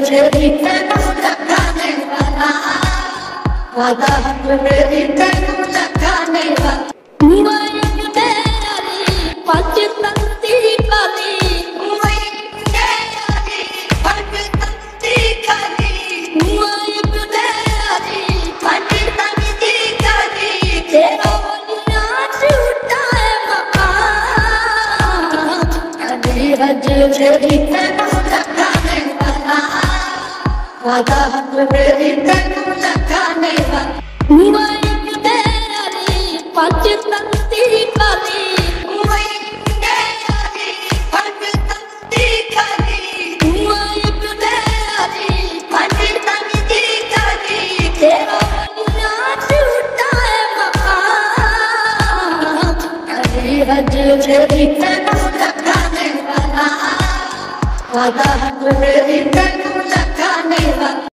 मेरी तेनू लगाने वाला वादा मेरी तेनू लगाने वाला मेरी तेनू लगाने वाला वादा मेरी तेनू लगाने वाला मेरी तेनू लगाने वाला वादा मेरी तेनू लगाने वाला।